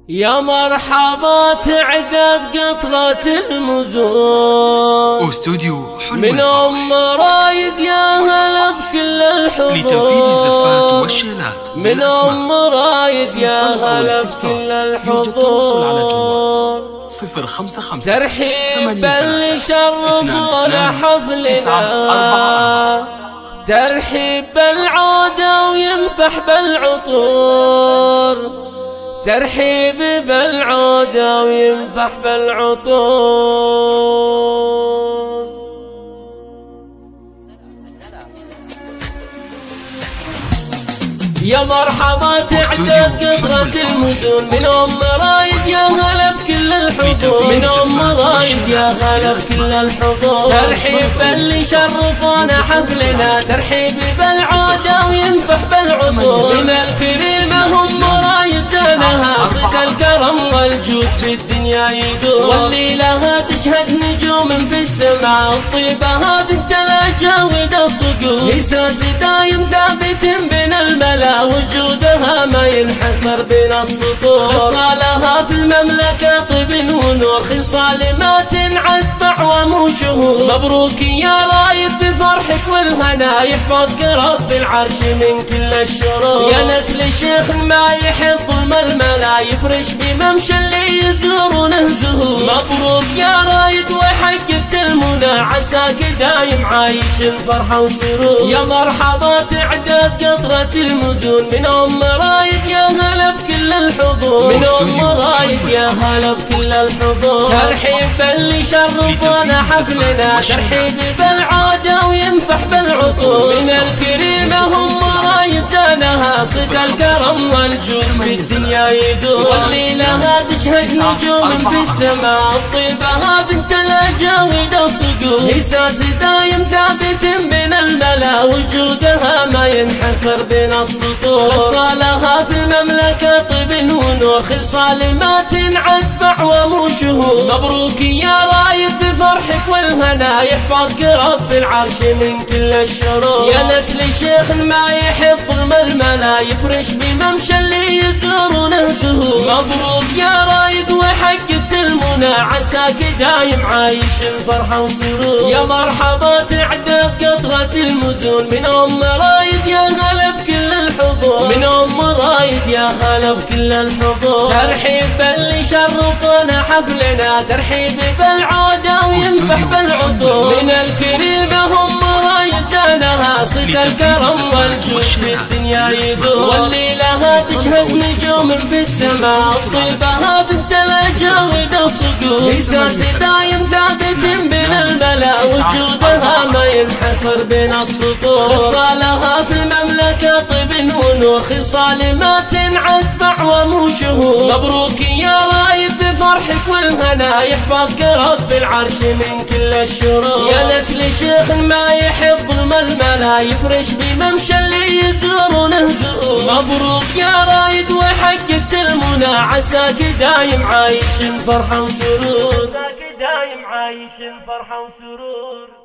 يا مرحبا تعداد قطرة المزون استوديو حلو من أم رايد يا هلا بكل الحضور لتنفيذ الزفات والشيلات من أم رايد يا هلا بكل الحضور 055 ترحيب اللي شرفونا حفلنا ترحيب بالعودة وينفح بالعطور ترحيب بالعودة وينفح بالعطور يا مرحبا تعداد قطرة المزون من أم رايد يا هلا بكل الحضور من أم رايد يا هلا بكل الحضور ترحيب اللي شرفونا حفلنا ترحيب بالعودة وينفح بالعطور من الكريمة هم رايد زانها صدق الكرم والجود في الدنيا يدور واللي لها تشهد نجوم في السماء الطيبة بنت الأجاود الصقور لساس دايم ثابت بين الملا وجودها ما ينحصر بين السطور خصالها في المملكة طيب ونور خصال ما تنعد فعوام وشهور مبروك يا رايد بفرحك والهنا يحفظك رب العرش من كل الشرور يا نسل شيخ ما يحب ظلم الملا يفرش بممشى اللي يزورونه زهور مبروك يا رايد وحققت المنى عساك دايم عايش الفرحة وسرور يا مرحبا تعداد قطرة المزون من أم رايد يا هلا بكل الحضور من أم رايد يا هلا بكل الحضور ترحيب اللي شرفونا حفلنا ترحيب بالعودة وينفح بالعطور من الكريمة هم رايد زانها صدق الكرم والجود في الدنيا يدور واللي لها تشهد نجوم في السماء الطيبة بنت الأجاود الصقور لساس دايم ثابت بين الملا وجودها ما ينحصر بين السطور خصالها في المملكة طيب ونور خصال ما تنعد فعوام وشهور مبروك يا رايد بفرحك والهنا يحفظك رب العرش من كل الشرور يا نسل شيخ ما يحب ظلم الملا يفرش بممشى اللي يزورونه زهور مبروك يا رايد وحققت المنى عساك دايم عايش الفرحة وسرور يا مرحبا تعداد قطرة المزون من أم رايد يا هلا بكل الحضور من أم رايد يا هلا بكل الحضور ترحيب اللي شرفونا حفلنا ترحيب بالعودة وينفح بالعطور من الكريمة هم رايد زانها صدق الكرم والجود في الدنيا يدور واللي لها تشهد نجوم في السماء الطيبة بنت الأجاود الصقور لساس دايم ثابت بين الملا وجودها ما ينحصر بين السطور خصالها في المملكة طيب ونور خصال ما تنعد فعوام وشهور مبروك يا رايد بفرحك والهنا يحفظك رب العرش من كل الشرور يا نسل شيخ ما يحب ظلم الملا يفرش بممشى اللي يزورونه زهور مبروك يا رايد وحققت المنى عساك دايم عايش الفرحة وسرور عساك دايم عايش الفرحة وسرور